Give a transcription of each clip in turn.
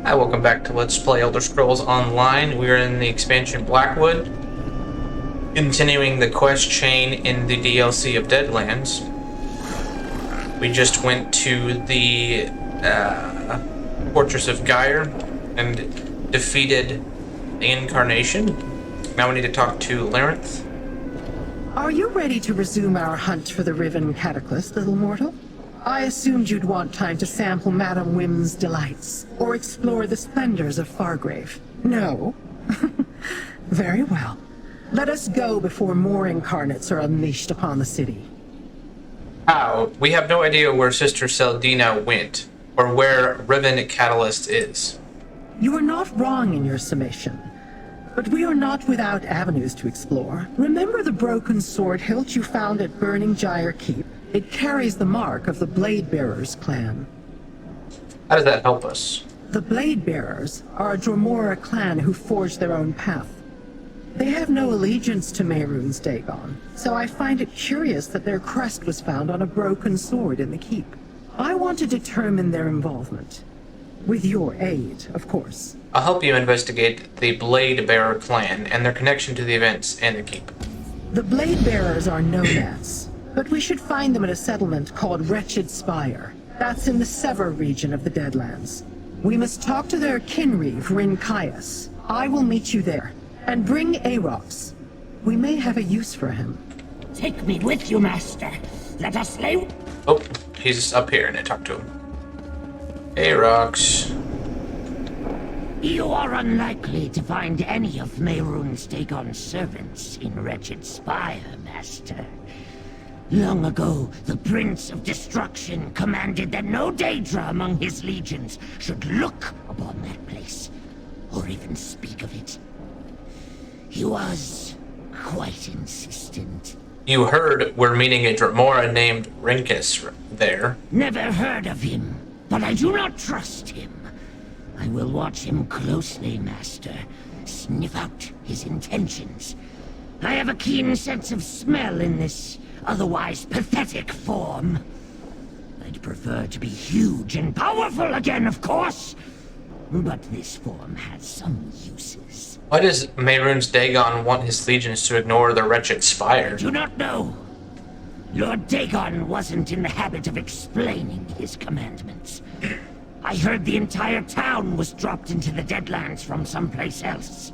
Hi, welcome back to Let's Play Elder Scrolls Online. We're in the expansion Blackwood, continuing the quest chain in the DLC of Deadlands. We just went to the Fortress of Gyre and defeated the Incarnation. Now we need to talk to Larenth. Are you ready to resume our hunt for the Riven Cataclysm, little mortal? I assumed you'd want time to sample Madame Wim's delights, or explore the splendors of Fargrave. No? Very well. Let us go before more incarnates are unleashed upon the city. How? We have no idea where Sister Seldina went, or where Riven Catalyst is. You are not wrong in your summation. But we are not without avenues to explore. Remember the broken sword hilt you found at Burning Gyre Keep? It carries the mark of the Blade Bearers clan. How does that help us? The Blade Bearers are a Dromora clan who forged their own path. They have no allegiance to Mehrunes Dagon, so I find it curious that their crest was found on a broken sword in the keep. I want to determine their involvement. With your aid, of course. I'll help you investigate the Blade Bearer clan and their connection to the events and the keep. The Blade Bearers are nomads, but we should find them at a settlement called Wretched Spire. That's in the Sever region of the Deadlands. We must talk to their Kinreeve, Rincaius. I will meet you there. And bring Arox. We may have a use for him. Take me with you, master. Let us slay... Oh, he's up here and I talked to him. Arox. You are unlikely to find any of Mehrunes Dagon's servants in Wretched Spire, master. Long ago, the Prince of Destruction commanded that no Daedra among his legions should look upon that place, or even speak of it. He was quite insistent. You heard we're meeting a Dromora named Rinkus there. Never heard of him, but I do not trust him. I will watch him closely, master. Sniff out his intentions. I have a keen sense of smell in this otherwise pathetic form. I'd prefer to be huge and powerful again, of course. But this form has some uses. Why does Mehrunes Dagon want his legions to ignore the Wretched Spire? I do not know. Lord Dagon wasn't in the habit of explaining his commandments. I heard the entire town was dropped into the Deadlands from someplace else,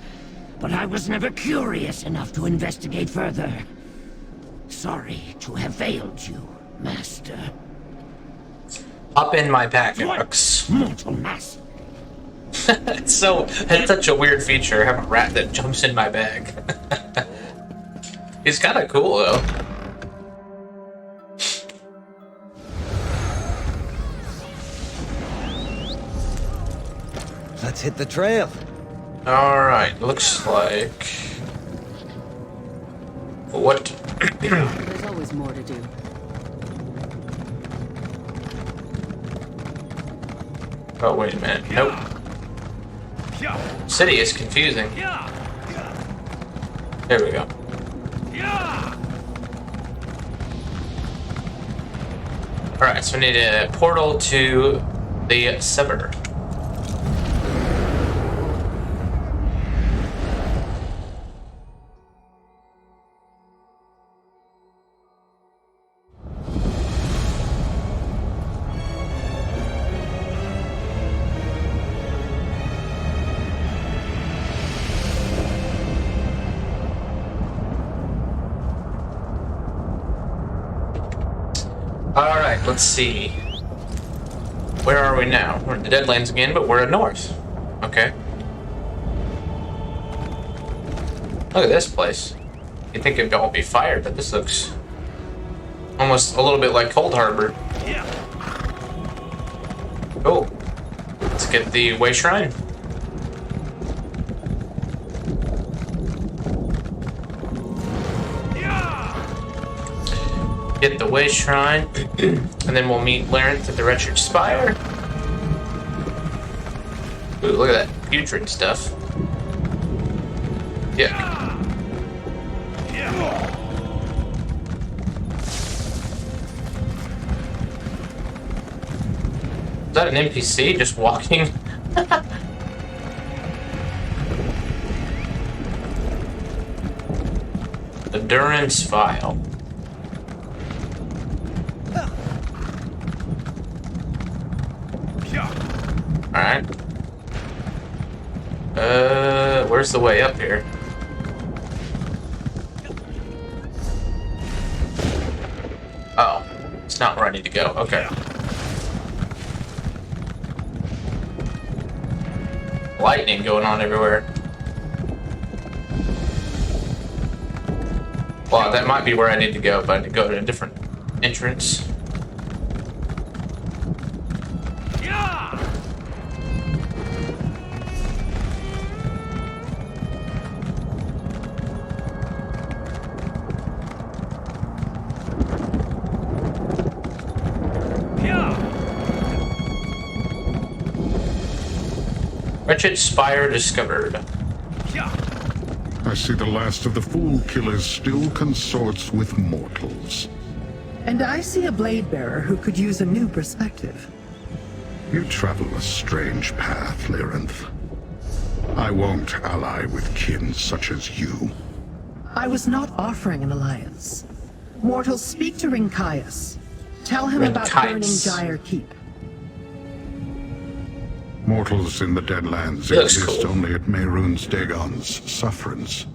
but I was never curious enough to investigate further. Sorry to have failed you, master. Hop in my back, Arox. Mortal mass. It's such a weird feature. I have a rat that jumps in my bag. He's kind of cool though. Let's hit the trail. Alright, looks like... What? There's always more to do. Oh, wait a minute. Nope. City is confusing. There we go. Alright, so we need a portal to the Sever. Alright, let's see. Where are we now? We're in the Deadlands again, but we're at north. Okay. Look at this place. You'd think it'd all be fire, but this looks almost a little bit like Cold Harbor. Oh. Let's get the Way Shrine. Get the Way Shrine, and then we'll meet Larenth at the Wretched Spire. Ooh, look at that putrid stuff. Yeah. Is that an NPC just walking? Durance Vile. Alright. Where's the way up here? Oh, it's not where I need to go. Okay. Lightning going on everywhere. Well, that might be where I need to go, but I need to go to a different entrance. Wretched Spire discovered. I see the last of the Fool Killers still consorts with mortals. And I see a blade bearer who could use a new perspective. You travel a strange path, Lyranth. I won't ally with kin such as you. I was not offering an alliance. Mortals, speak to Rinkias. Tell him about burning Gyre Keep. Mortals in the Deadlands exist only at Mehrunes Dagon's sufferance.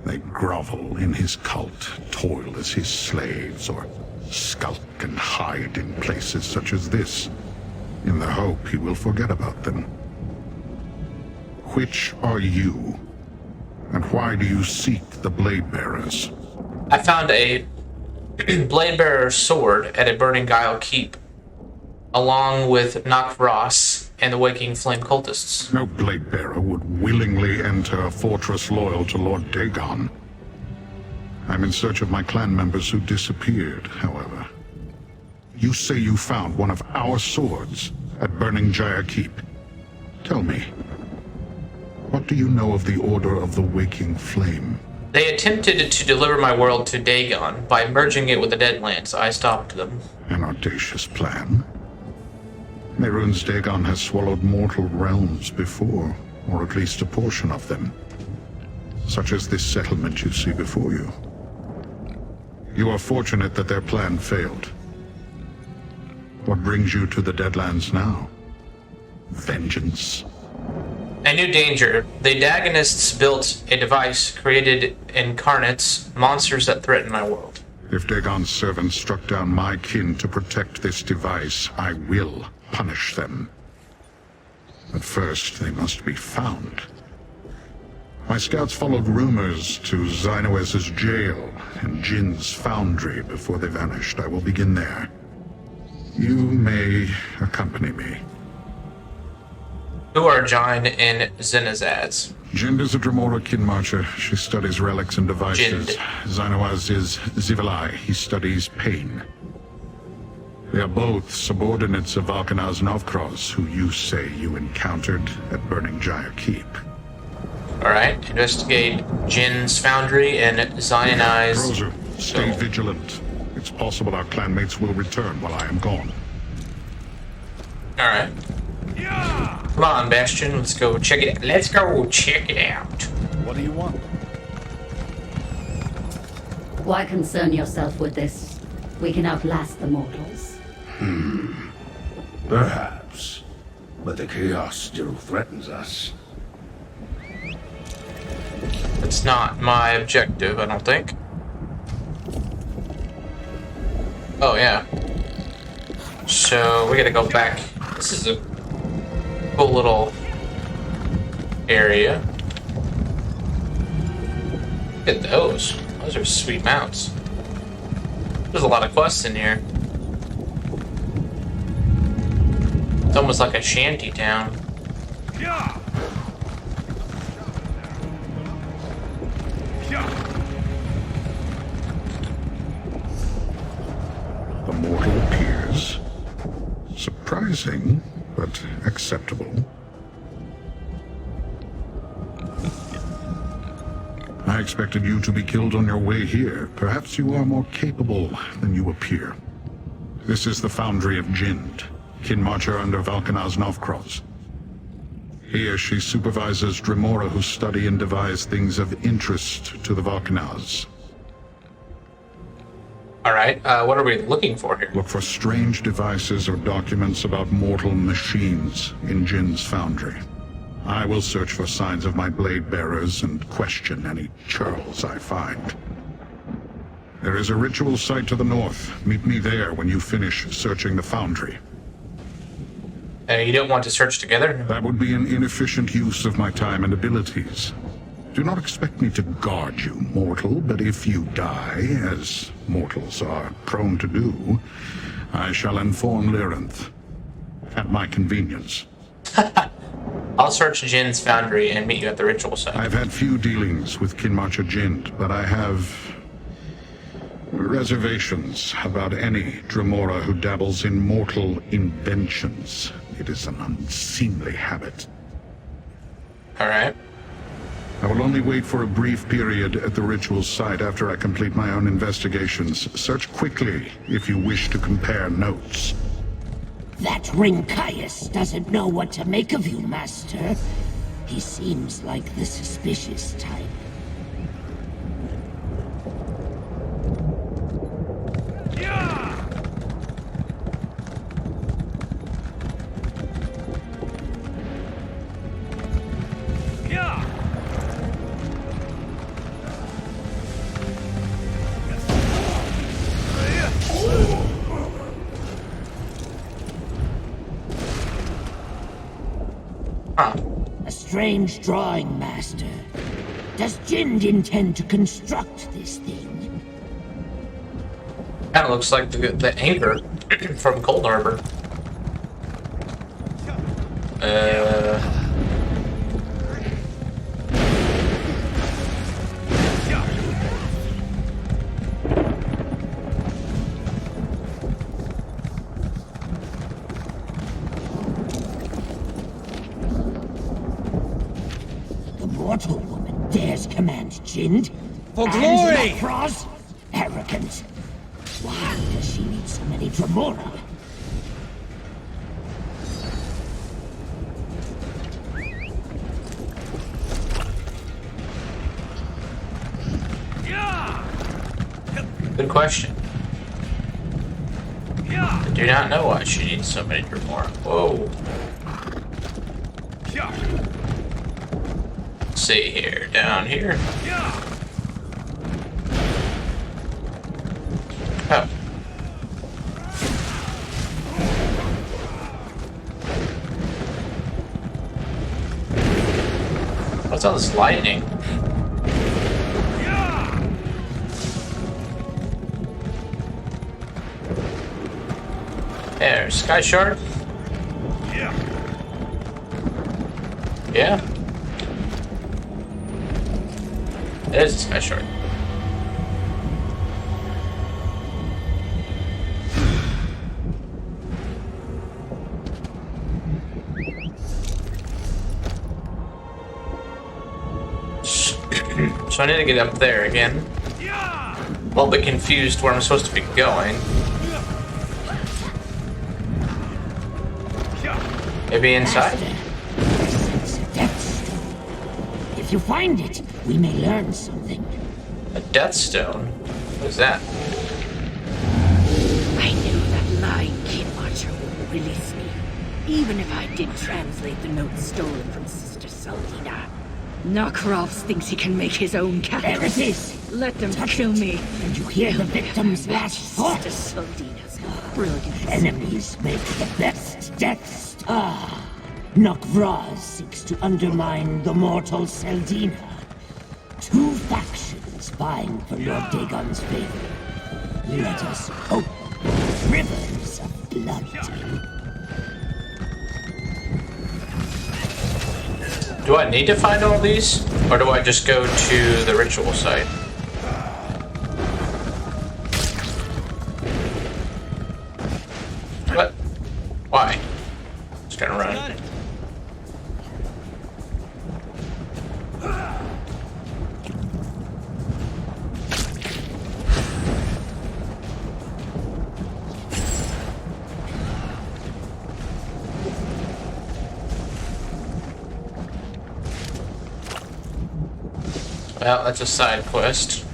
They grovel in his cult, toil as his slaves, or skulk and hide in places such as this, in the hope he will forget about them. Which are you? And why do you seek the Blade Bearers? I found a Blade Bearer sword at a Burning Guile Keep, along with Knockross and the Waking Flame cultists. No Blade Bearer would willingly enter a fortress loyal to Lord Dagon. I'm in search of my clan members who disappeared, however. You say you found one of our swords at Burning Gyre Keep. Tell me, what do you know of the Order of the Waking Flame? They attempted to deliver my world to Dagon by merging it with the Deadlands. I stopped them. An audacious plan. Mehrunes Dagon has swallowed mortal realms before, or at least a portion of them. Such as this settlement you see before you. You are fortunate that their plan failed. What brings you to the Deadlands now? Vengeance? A new danger. The Dagonists built a device created incarnates, monsters that threaten my world. If Dagon's servants struck down my kin to protect this device, I will punish them. But first, they must be found. My scouts followed rumors to Xynoes's jail and Jin's foundry before they vanished. I will begin there. You may accompany me. Who are Jine and Zenazaz? Jind is a Dremora kin marcher. She studies relics and devices. Xynoes is Zivali. He studies pain. They are both subordinates of Valkanaz Novkroz, who you say you encountered at Burning Gyre Keep. Alright, investigate Jin's foundry and Xionize. Roser, stay vigilant. It's possible our clanmates will return while I am gone. Alright. Come on, Bastion, let's go check it out. Let's go check it out. What do you want? Why concern yourself with this? We can outlast the mortals. Perhaps. But the chaos still threatens us. It's not my objective, I don't think. Oh, yeah. So, we gotta go back. This is a cool little area. Look at those. Those are sweet mounts. There's a lot of quests in here. It's almost like a shanty town. The mortal appears. Surprising, but acceptable. I expected you to be killed on your way here. Perhaps you are more capable than you appear. This is the foundry of Jind, kin marcher under Valkanaz Novkroz. Here she supervises Dremora who study and devise things of interest to the Valkanaz. Alright, what are we looking for here? Look for strange devices or documents about mortal machines in Jin's foundry. I will search for signs of my blade bearers and question any churls I find. There is a ritual site to the north. Meet me there when you finish searching the foundry. You don't want to search together? That would be an inefficient use of my time and abilities. Do not expect me to guard you, mortal, but if you die, as mortals are prone to do, I shall inform Lyranth. At my convenience. I'll search Jin's foundry and meet you at the ritual site. I've had few dealings with Kinmarcha Jinn, but I have reservations about any Dremora who dabbles in mortal inventions. It is an unseemly habit. Alright. I will only wait for a brief period at the ritual site after I complete my own investigations. Search quickly if you wish to compare notes. That Ringkias doesn't know what to make of you, Master. He seems like the suspicious type. A strange drawing, Master. Does Jinn intend to construct this thing? Kinda looks like the anchor from Cold Harbor. The mortal woman dares command Jinn? For And glory! Nakros? Arrogant. Why does she need so many Dremora? Good question. I do not know why she needs so many Dremora. Whoa. Let's see here. Down here. Oh. What's all this lightning? There, Sky Shard? Yeah. It is a Sky Shard. So I need to get up there again. A little bit confused where I'm supposed to be going. Maybe inside? It's a death stone. If you find it, we may learn something. A Death Stone? What is that? I knew that lying Kinmarcha wouldn't release me, even if I did translate the notes stolen from Sister Saldina. Nakros thinks he can make his own There it catalyst. is! Let them kill me. And you hear the victim's last thought? Sister Saldina's brilliant. Enemies make the best deaths. Nakros seeks to undermine the mortal Saldina. Two factions vying for Lord Dagon's favor. Let us hope for rivers of blood. Do I need to find all these? Or do I just go to the ritual site? What? Why? Just gonna run. Well, that's a side quest.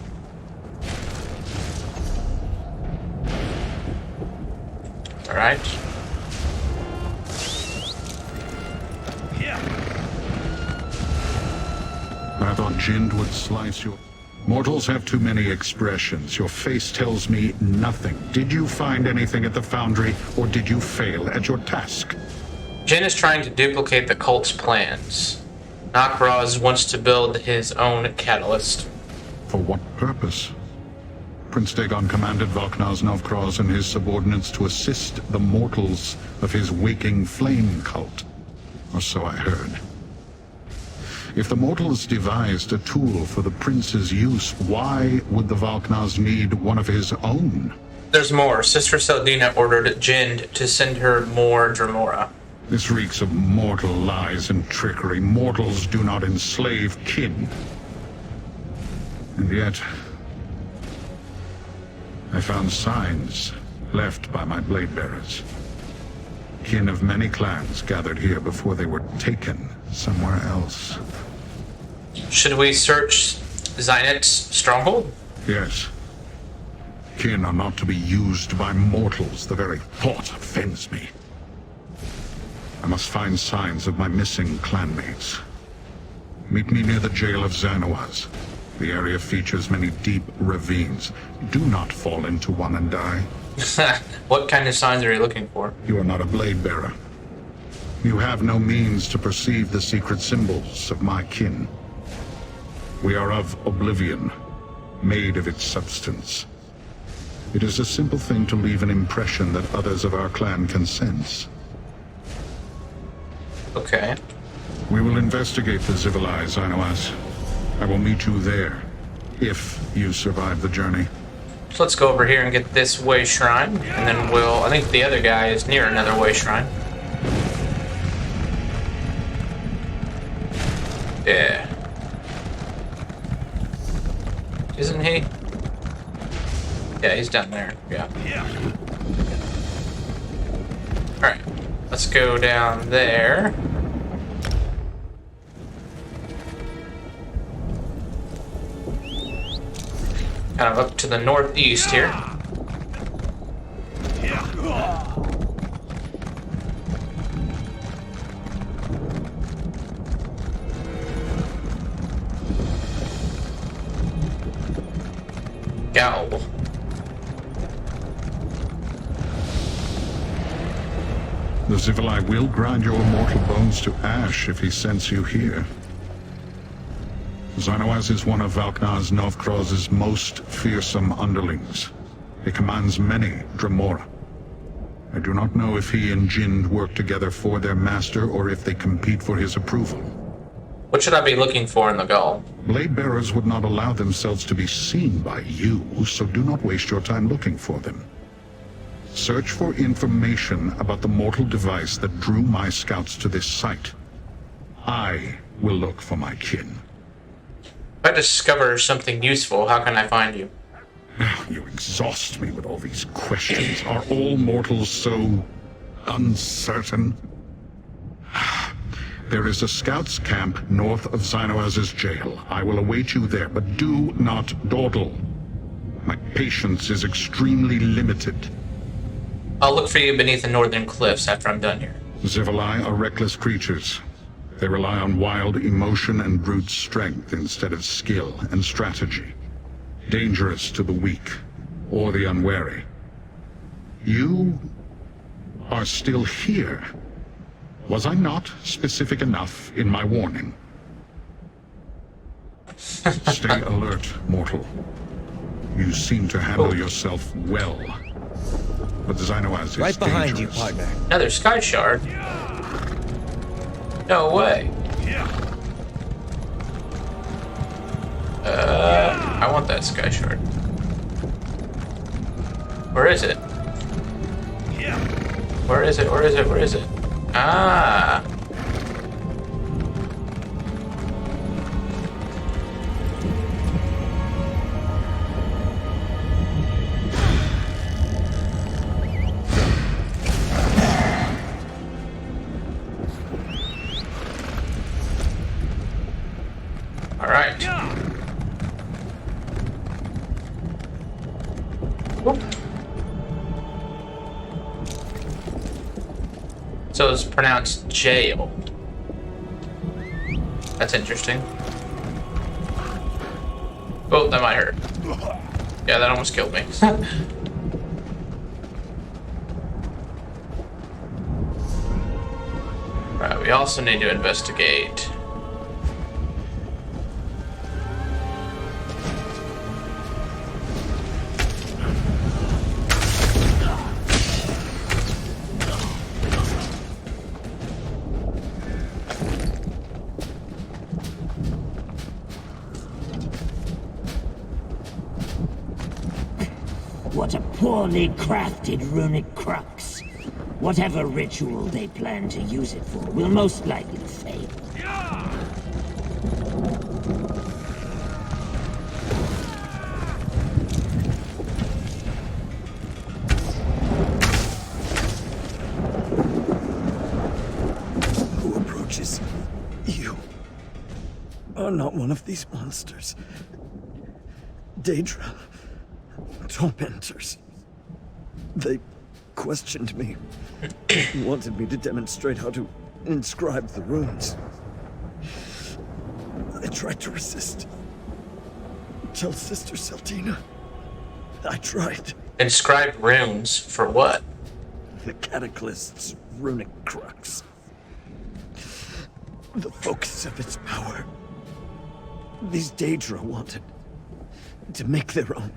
Alright. I thought Jind would slice your... Mortals have too many expressions. Your face tells me nothing. Did you find anything at the foundry, or did you fail at your task? Jin is trying to duplicate the cult's plans. Nakraz wants to build his own catalyst. For what purpose? Prince Dagon commanded Valknaz Novkraz and his subordinates to assist the mortals of his waking flame cult. Or so I heard. If the mortals devised a tool for the prince's use, why would the Valknaz need one of his own? There's more. Sister Seldina ordered Jind to send her more Dremora. This reeks of mortal lies and trickery. Mortals do not enslave kin. And yet, I found signs left by my blade bearers. Kin of many clans gathered here before they were taken somewhere else. Should we search Zynet's stronghold? Yes. Kin are not to be used by mortals. The very thought offends me. I must find signs of my missing clanmates. Meet me near the jail of Xanawaz. The area features many deep ravines. Do not fall into one and die. What kind of signs are you looking for? You are not a blade bearer. You have no means to perceive the secret symbols of my kin. We are of oblivion, made of its substance. It is a simple thing to leave an impression that others of our clan can sense. Okay. We will investigate the Zivili, Xanawaz. I will meet you there, if you survive the journey. So let's go over here and get this way shrine, and then I think the other guy is near another way shrine. Yeah. Isn't he? Yeah, he's down there. Yeah. Alright. Let's go down there. Kind of up to the northeast here. Gowl. The Zivili will grind your mortal bones to ash if he scents you here. Xanawaz is one of Valknaz Novkraz's most fearsome underlings. He commands many Dremora. I do not know if he and Jind work together for their master or if they compete for his approval. What should I be looking for in the Gaul? Blade bearers would not allow themselves to be seen by you, so do not waste your time looking for them. Search for information about the mortal device that drew my scouts to this site. I will look for my kin. If I discover something useful, how can I find you? You exhaust me with all these questions. Are all mortals so uncertain? There is a scout's camp north of Xanawaz's jail. I will await you there, but do not dawdle. My patience is extremely limited. I'll look for you beneath the northern cliffs after I'm done here. Zivili are reckless creatures. They rely on wild emotion and brute strength instead of skill and strategy. Dangerous to the weak or the unwary. You are still here. Was I not specific enough in my warning? Stay alert, mortal. You seem to handle yourself well. But Xanawaz is right behind dangerous. you, partner. Another sky shard? No way. I want that sky shard. Where is it? Where is it? Where is it? Where is it? Ah. All right. Whoop. also is pronounced jail. That's interesting. Oh, that might hurt. Yeah, that almost killed me. Right, we also need to investigate. What a poorly crafted runic crux. Whatever ritual they plan to use it for will most likely fail. Who approaches you are not one of these monsters. Daedra. Tormentors. They questioned me. Wanted me to demonstrate how to inscribe the runes. I tried to resist. Tell Sister Seltina. I tried. Inscribe runes for what? The Cataclyst's runic crux. The focus of its power. These Daedra wanted to make their own.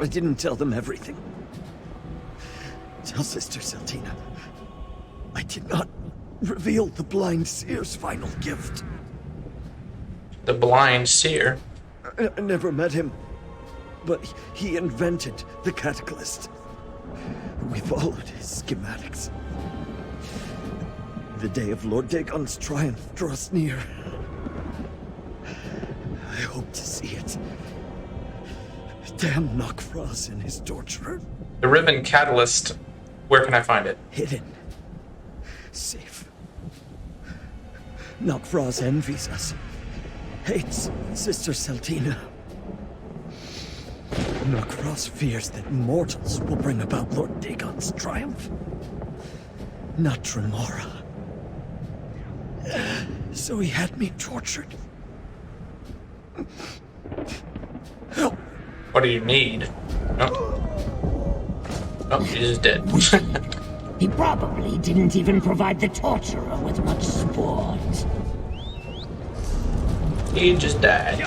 I didn't tell them everything. Tell Sister Seltina. I did not reveal the Blind Seer's final gift. The Blind Seer? I never met him, but he invented the Cataclyst. We followed his schematics. The day of Lord Dagon's triumph draws near. I hope to see it. Damn Knockfrost and his torturer. The Riven Catalyst. Where can I find it? Hidden. Safe. Knockfrost envies us. Hates Sister Seltina. Knockfrost fears that mortals will bring about Lord Dagon's triumph. Not Tremora. So he had me tortured. Help! What do you need? Oh. Oh, he's dead. He probably didn't even provide the torturer with much sport. He just died.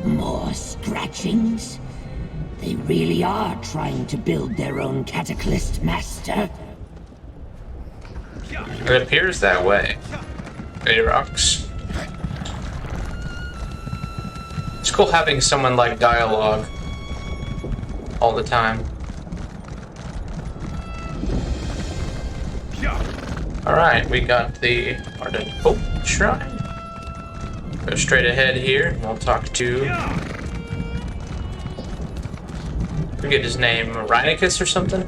More scratchings? They really are trying to build their own Cataclyst master. It appears that way. Hey, rocks. It's cool having someone like dialogue all the time. Alright, we got the Warden Hope Shrine. Go straight ahead here, and we'll talk to... forget his name, Rheinicus or something?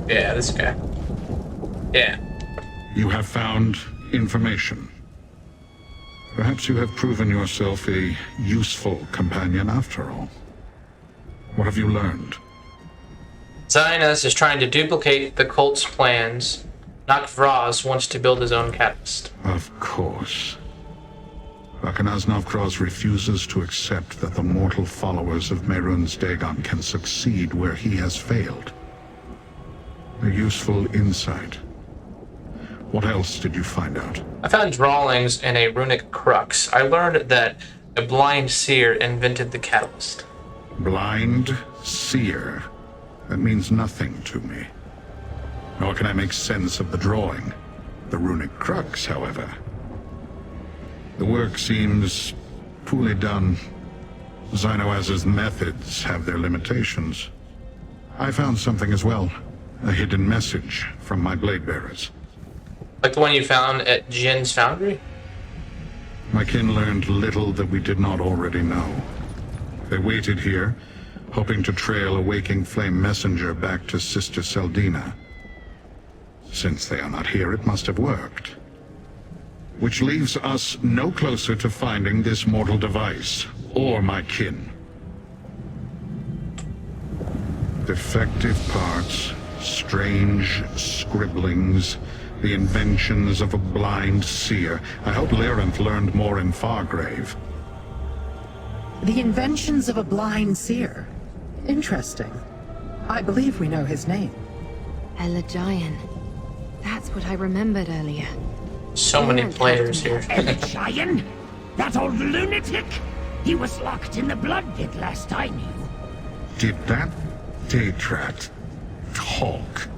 Yeah, this guy. Yeah. You have found information. Perhaps you have proven yourself a useful companion after all. What have you learned? Zionus is trying to duplicate the cult's plans. Knockfrost wants to build his own catalyst. Of course. Rakanaz Navkraz refuses to accept that the mortal followers of Mehrunes Dagon can succeed where he has failed. A useful insight. What else did you find out? I found drawings in a runic crux. I learned that a blind seer invented the catalyst. Blind seer? That means nothing to me. Nor can I make sense of the drawing. The runic crux, however. The work seems poorly done. Xynoaz's methods have their limitations. I found something as well. A hidden message from my blade bearers. Like the one you found at Jin's foundry? My kin learned little that we did not already know. They waited here, hoping to trail a waking flame messenger back to Sister Seldina. Since they are not here, it must have worked. Which leaves us no closer to finding this mortal device, or my kin. Defective parts, strange scribblings, the inventions of a blind seer. I hope Lyranth learned more in Fargrave. The inventions of a blind seer. Interesting. I believe we know his name. Elagian. That's what I remembered earlier. So many players here. Elagian? That old lunatic? He was locked in the blood pit last I knew. Did that Daedrat talk?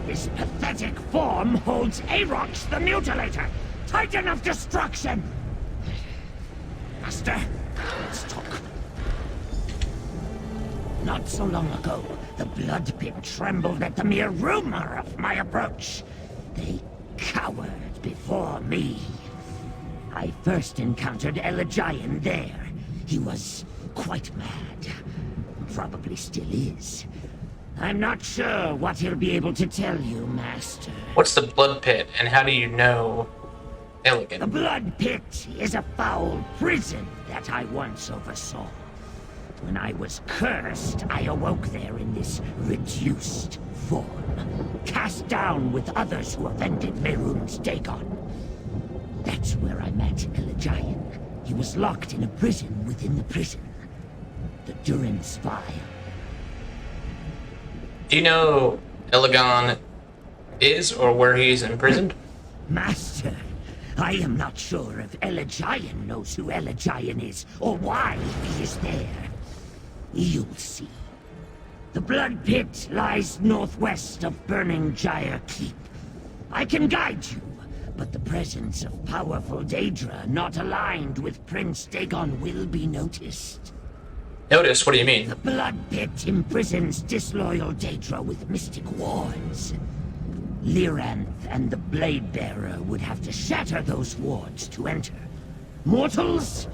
His pathetic form holds Aarox the Mutilator, Titan of Destruction! Master, let's talk. Not so long ago, the blood pit trembled at the mere rumor of my approach. They cowered before me. I first encountered Elagian there. He was quite mad. Probably still is. I'm not sure what he'll be able to tell you, Master. What's the blood pit, and how do you know Elegant? The blood pit is a foul prison that I once oversaw. When I was cursed, I awoke there in this reduced form, cast down with others who offended Mehrunes Dagon. That's where I met Elagian. He was locked in a prison within the prison. The Durance Vile. Do you know Elagon is or where he's imprisoned? Master, I am not sure if Elagian knows who Elagian is or why he is there. You'll see. The blood pit lies northwest of Burning Gyre Keep. I can guide you, but the presence of powerful Daedra not aligned with Prince Dagon will be noticed. Notice? What do you mean? The blood pit imprisons disloyal Daedra with mystic wards. Lyranth and the Blade Bearer would have to shatter those wards to enter. Mortals,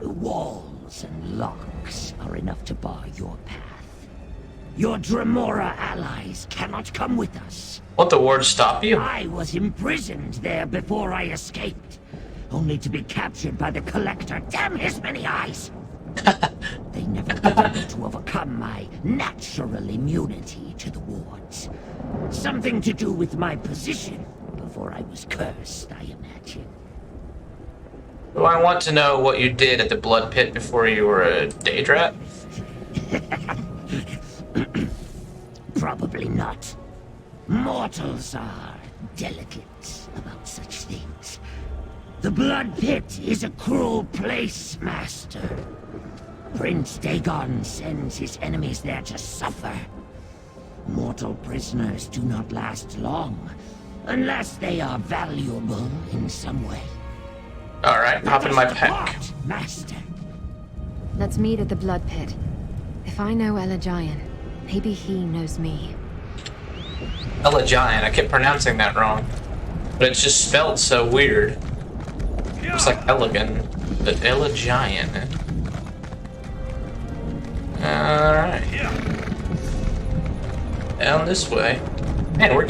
walls and locks are enough to bar your path. Your Dremora allies cannot come with us. Won't the wards stop you? I was imprisoned there before I escaped, only to be captured by the Collector. Damn his many eyes! They never were able to overcome my natural immunity to the wards. Something to do with my position before I was cursed, I imagine. Well, I want to know what you did at the blood pit before you were a Daedrat. Probably not. Mortals are delicate about such things. The blood pit is a cruel place, Master. Prince Dagon sends his enemies there to suffer. Mortal prisoners do not last long, unless they are valuable in some way. Alright, hop in my Let us pack. depart, Master. Let's meet at the blood pit. If I know Elagian, maybe he knows me. Elagian, I kept pronouncing that wrong. But it's just spelled so weird. It's like elegant, but Elagian. Alright. Down this way. Man, we're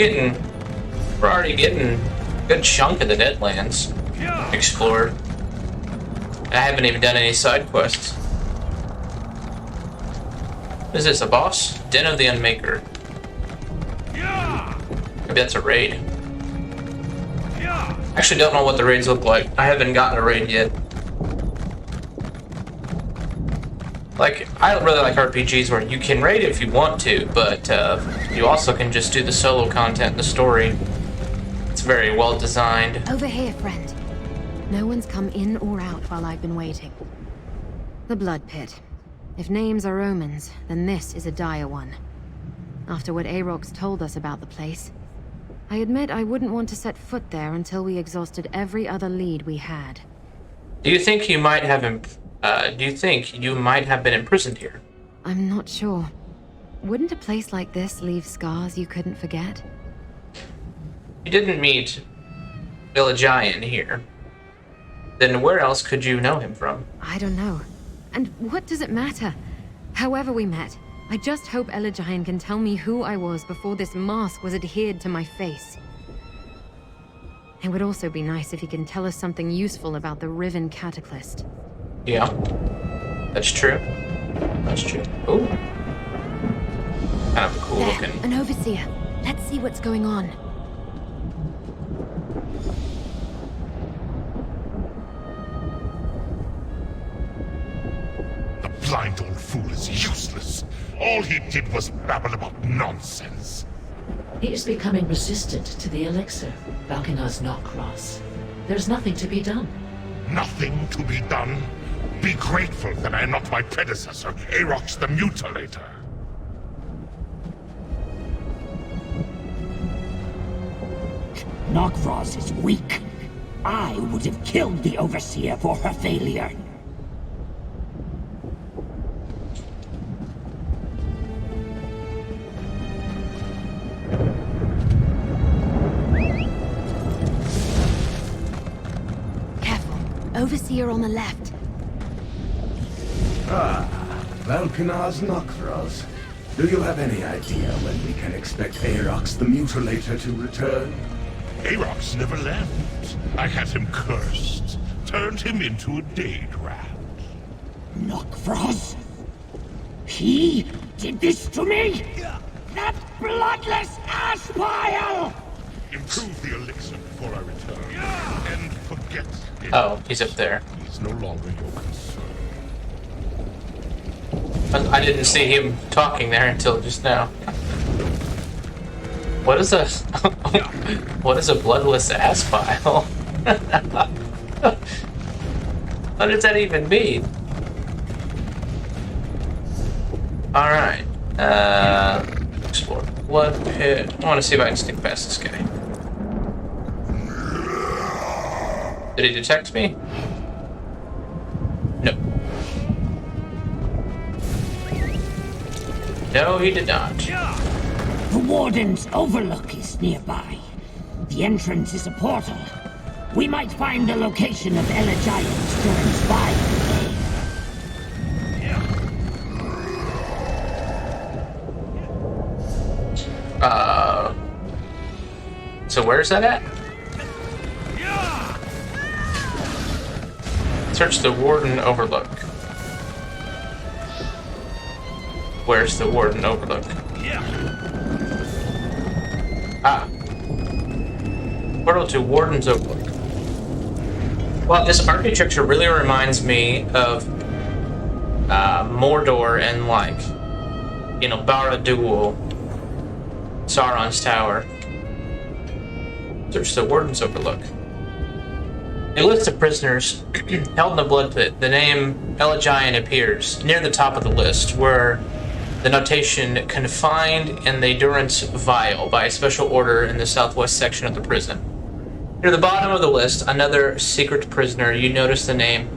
already getting a good chunk of the Deadlands explored. I haven't even done any side quests. What is this, a boss? Den of the Unmaker. Maybe that's a raid. Actually don't know what the raids look like. I haven't gotten a raid yet. Like, I don't really like RPGs where you can raid if you want to, but you also can just do the solo content, the story. It's very well designed. Over here, friend. No one's come in or out while I've been waiting. The blood pit. If names are omens, then this is a dire one. After what Aarox told us about the place, I admit I wouldn't want to set foot there until we exhausted every other lead we had. Do you think you might have been imprisoned here? I'm not sure. Wouldn't a place like this leave scars you couldn't forget? You didn't meet Elijah here. Then where else could you know him from? I don't know. And what does it matter? However we met, I just hope Elijah can tell me who I was before this mask was adhered to my face. It would also be nice if he can tell us something useful about the Riven Cataclysm. Yeah, that's true. That's true. Ooh. Kind of cool There, looking. an overseer. Let's see what's going on. The blind old fool is useless. All he did was babble about nonsense. He is becoming resistant to the elixir, Valkenar's Knockross. There's nothing to be done. Nothing to be done? Be grateful that I am not my predecessor, Arox the Mutilator. Knockross is weak. I would have killed the Overseer for her failure. Careful. Overseer on the left. Valkenar's Knockross. Do you have any idea when we can expect Arox the Mutilator to return? Arox never left. I had him cursed. Turned him into a Dade rat. Knockross? He did this to me? That bloodless ass pile! Improve the elixir before I return. And forget it. Oh, he's up there. He's no longer your concern. I didn't see him talking there until just now. What is a what is a bloodless ass pile? What does that even mean? All right. Explore blood pit. I want to see if I can sneak past this guy. Did he detect me? No. No, he did not. The Wardens Overlook is nearby. The entrance is a portal. We might find the location of Elijah's Durance Vile. So where's that at? Search the Warden Overlook. Where's the Warden Overlook? Ah. Portal to Warden's Overlook. Well, this architecture really reminds me of Mordor and, like, you know, Barad-dûr, Sauron's Tower. Search the Warden's Overlook. A list of prisoners held in the blood pit. The name Elijah appears near the top of the list, where the notation confined in the Durance Vile by a special order in the southwest section of the prison. Near the bottom of the list, another secret prisoner. You notice the name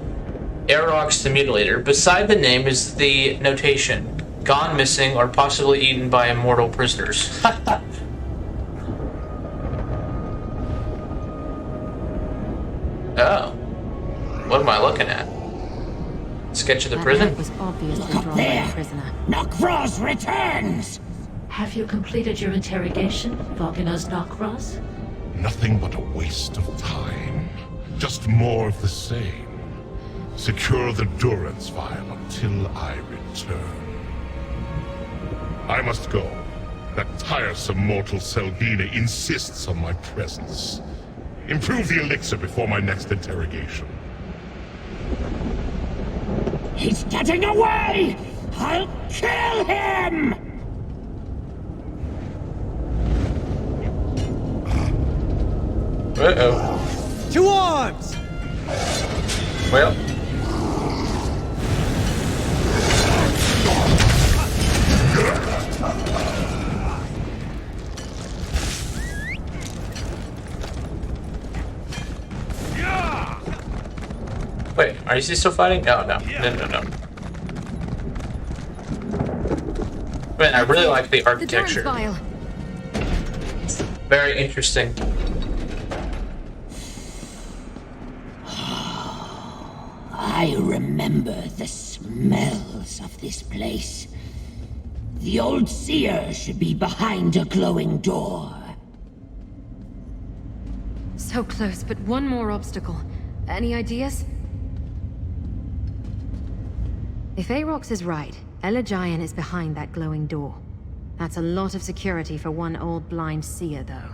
Arox the Mutilator. Beside the name is the notation gone missing or possibly eaten by immortal prisoners. Oh. What am I looking at? Sketch of the prison? That was obviously Look up drawn by there! a prisoner. Knockross returns! Have you completed your interrogation, Valkenar's Knockross? Nothing but a waste of time. Just more of the same. Secure the Durance Vile until I return. I must go. That tiresome mortal Selgina insists on my presence. Improve the elixir before my next interrogation. He's getting away! I'll kill him! Uh-oh. To arms! Well. Wait, are you still fighting? Oh, no. No. Man, I really like the The Durance architecture. Vile. Very interesting. I remember the smells of this place. The old seer should be behind a glowing door. So close, but one more obstacle. Any ideas? If Aarox is right, Elagian is behind that glowing door. That's a lot of security for one old blind seer, though.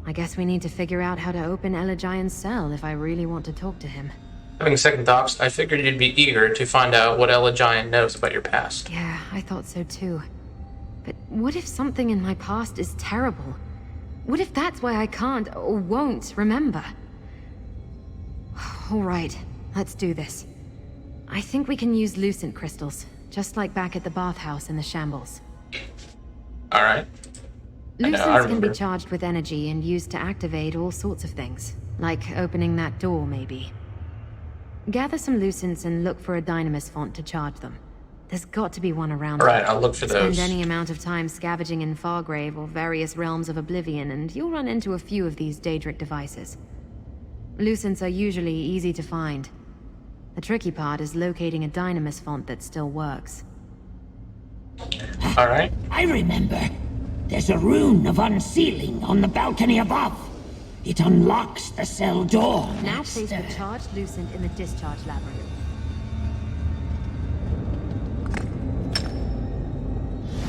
I guess we need to figure out how to open Elagian's cell if I really want to talk to him. Having second thoughts, I figured you'd be eager to find out what Elagian knows about your past. Yeah, I thought so too. But what if something in my past is terrible? What if that's why I can't or won't remember? All right, let's do this. I think we can use lucent crystals, just like back at the bathhouse in the shambles. All right. Lucents can be charged with energy and used to activate all sorts of things, like opening that door, maybe. Gather some lucents and look for a dynamis font to charge them. There's got to be one around. All right, I'll look for those. Spend any amount of time scavenging in Fargrave or various realms of oblivion, and you'll run into a few of these Daedric devices. Lucents are usually easy to find. The tricky part is locating a dynamis font that still works. All right. I remember. There's a rune of unsealing on the balcony above. It unlocks the cell door. Now place the charged lucent in the discharge labyrinth.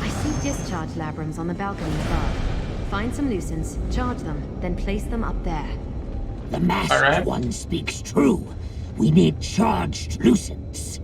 I see discharge labyrinths on the balcony above. Find some lucents, charge them, then place them up there. The masked one speaks true. We need charged lucents.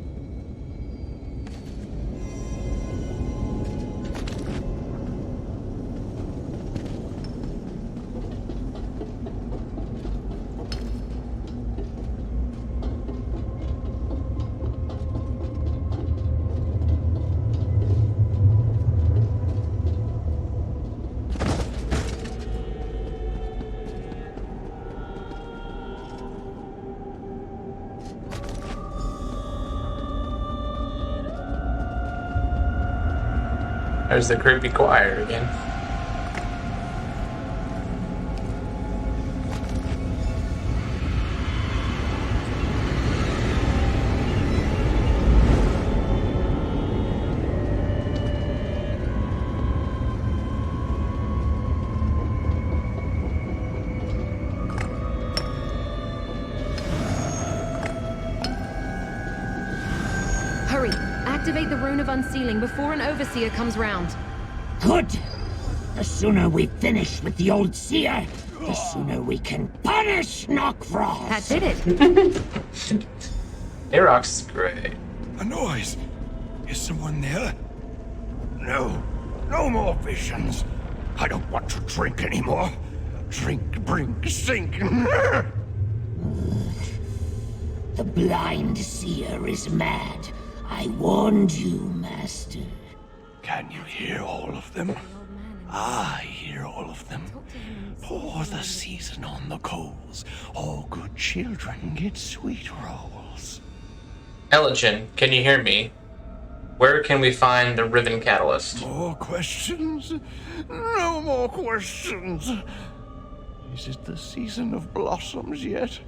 There's the creepy choir again. Hurry! Activate the rune of unsealing before an overseer comes round. Good. The sooner we finish with the old seer, the sooner we can punish Knockfrost. That did it. Aarox is great. A noise. Is someone there? No. No more visions. I don't want to drink anymore. Drink, brink, sink. The blind seer is mad. I warned you, Master. Can you hear all of them? I hear all of them. Pour the season on the coals. All good children get sweet rolls. Elagian, can you hear me? Where can we find the Riven Catalyst? More questions? No more questions. Is it the season of blossoms yet?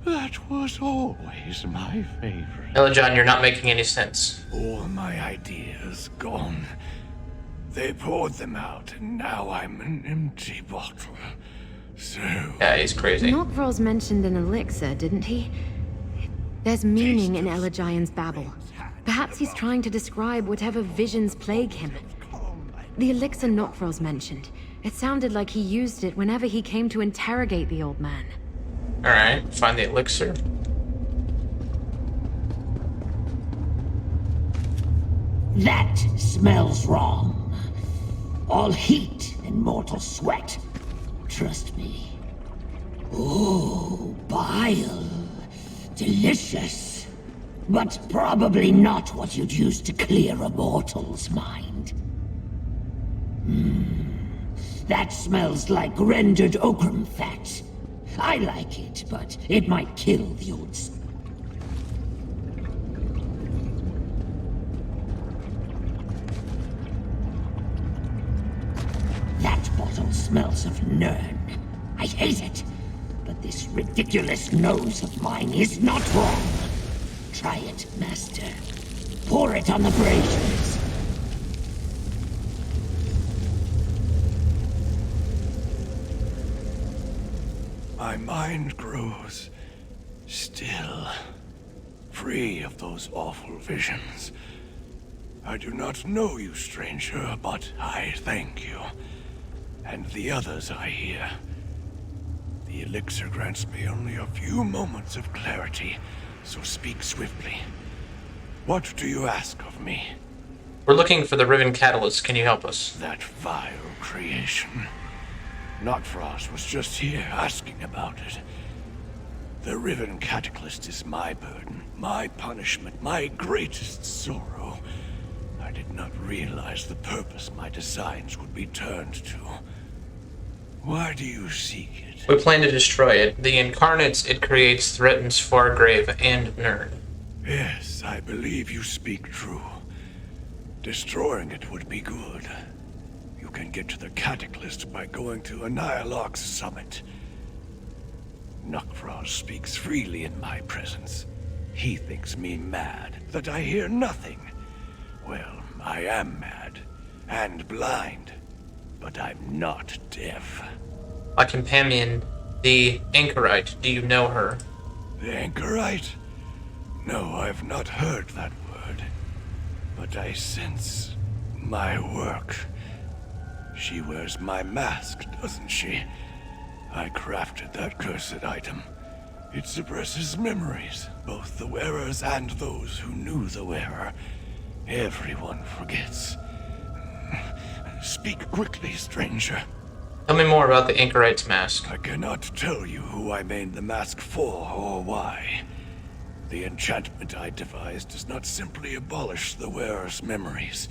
That was always my favorite. Elagian, you're not making any sense. All my ideas gone. They poured them out, and now I'm an empty bottle. So... Yeah, he's crazy. Knockfrost mentioned an elixir, didn't he? There's meaning in Elagian's babble. Perhaps he's trying to describe whatever visions plague him. The elixir Knockfrost mentioned. It sounded like he used it whenever he came to interrogate the old man. Alright, find the elixir. That smells wrong. All heat and mortal sweat. Trust me. Oh, bile. Delicious. But probably not what you'd use to clear a mortal's mind. That smells like rendered okram fat. I like it, but it might kill the old... foul smells of Nern. I hate it. But this ridiculous nose of mine is not wrong. Try it, Master. Pour it on the braziers. My mind grows still, free of those awful visions. I do not know you, stranger, but I thank you. And the others I hear. The elixir grants me only a few moments of clarity, so speak swiftly. What do you ask of me? We're looking for the Riven Catalyst. Can you help us? That vile creation. Notfrost was just here asking about it. The Riven Catalyst is my burden, my punishment, my greatest sorrow. I did not realize the purpose my designs would be turned to. Why do you seek it? We plan to destroy it. The incarnates it creates threatens Fargrave and Nern. Yes, I believe you speak true. Destroying it would be good. You can get to the Cataclysm by going to Annihilox's summit. Nukfrost speaks freely in my presence. He thinks me mad, that I hear nothing. Well, I am mad, and blind, but I'm not deaf. My companion, the Anchorite, do you know her? The Anchorite? No, I've not heard that word. But I sense my work. She wears my mask, doesn't she? I crafted that cursed item. It suppresses memories, both the wearers and those who knew the wearer. Everyone forgets. Speak quickly, stranger. Tell me more about the Anchorite's mask. I cannot tell you who I made the mask for or why. The enchantment I devised does not simply abolish the wearer's memories.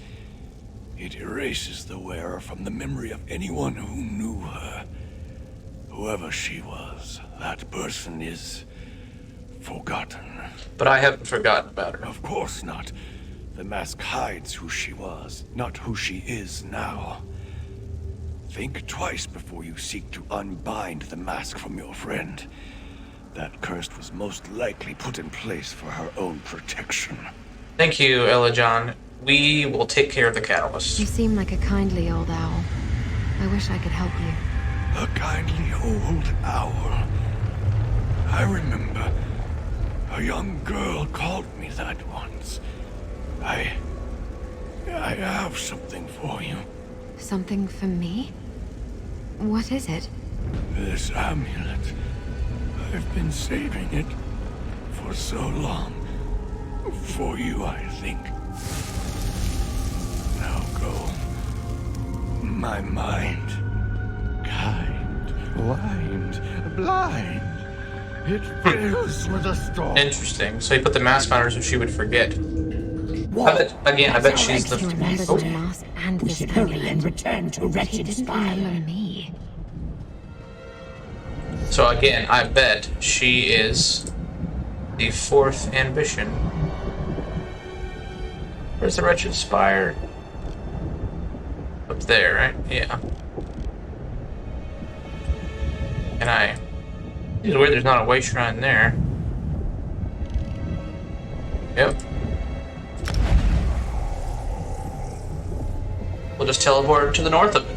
It erases the wearer from the memory of anyone who knew her. Whoever she was, that person is forgotten. But I haven't forgotten about her. Of course not. The mask hides who she was, not who she is now. Think twice before you seek to unbind the mask from your friend. That curse was most likely put in place for her own protection. Thank you, Elajon. We will take care of the catalyst. You seem like a kindly old owl. I wish I could help you. A kindly old owl. I remember a young girl called me that once. I have something for you. Something for me? What is it? This amulet. I've been saving it for so long. For you, I think. Now go. My mind. Kind, blind, blind. It fills with a storm. Interesting. So you put the mask on her so she would forget. I bet she's the... Remembered my mask and this hurry and return to But he Wretched didn't Spire. remember me. So again, I bet she is the fourth ambition. Where's the Wretched Spire? Up there, right? Yeah. And it's weird there's not a way shrine there. Yep. We'll just teleport to the north of it.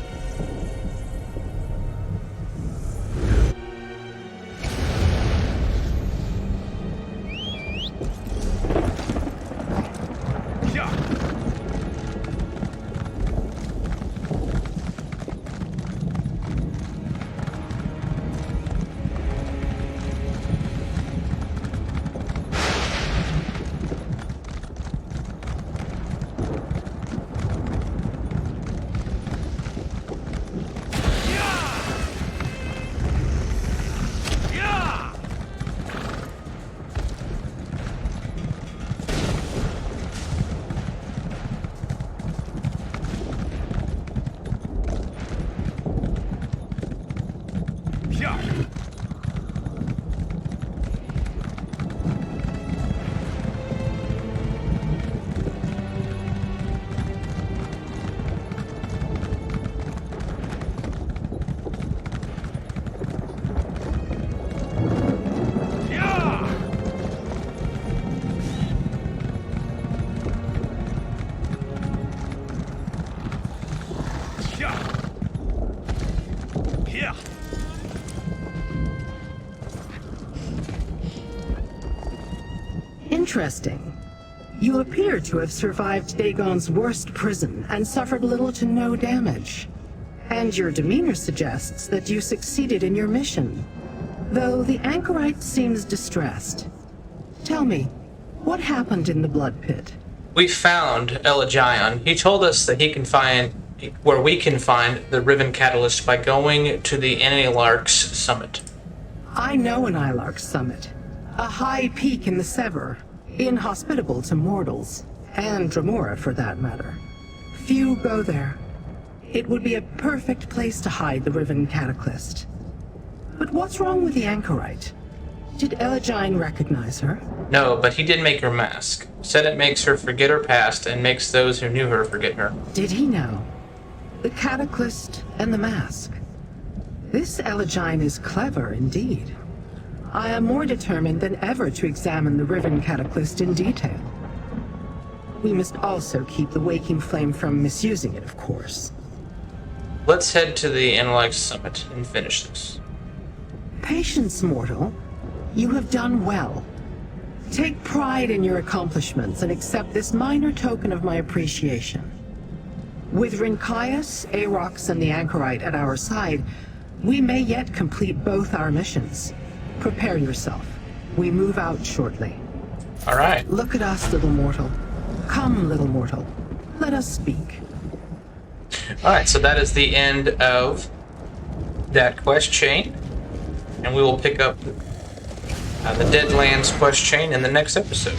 Interesting. You appear to have survived Dagon's worst prison and suffered little to no damage. And your demeanor suggests that you succeeded in your mission, though the anchorite seems distressed. Tell me, what happened in the Blood Pit? We found Elagion. He told us that he can find where we can find the Riven Catalyst by going to the Anilark's summit. I know an Ilark's summit, a high peak in the Sever, inhospitable to mortals, and Dremora for that matter. Few go there. It would be a perfect place to hide the Riven Cataclysm. But what's wrong with the anchorite? Did Elagion recognize her? No, but he did make her mask. Said it makes her forget her past and makes those who knew her forget her. Did he know? The Cataclysm and the mask. This Elagion is clever indeed. I am more determined than ever to examine the Riven Cataclysm in detail. We must also keep the Waking Flame from misusing it, of course. Let's head to the Anilark's summit and finish this. Patience, mortal. You have done well. Take pride in your accomplishments and accept this minor token of my appreciation. With Rincaius, Arox, and the Anchorite at our side, we may yet complete both our missions. Prepare yourself. We move out shortly. All right. Look at us, little mortal. Come, little mortal. Let us speak. All right, so that is the end of that quest chain. And we will pick up the Deadlands quest chain in the next episode.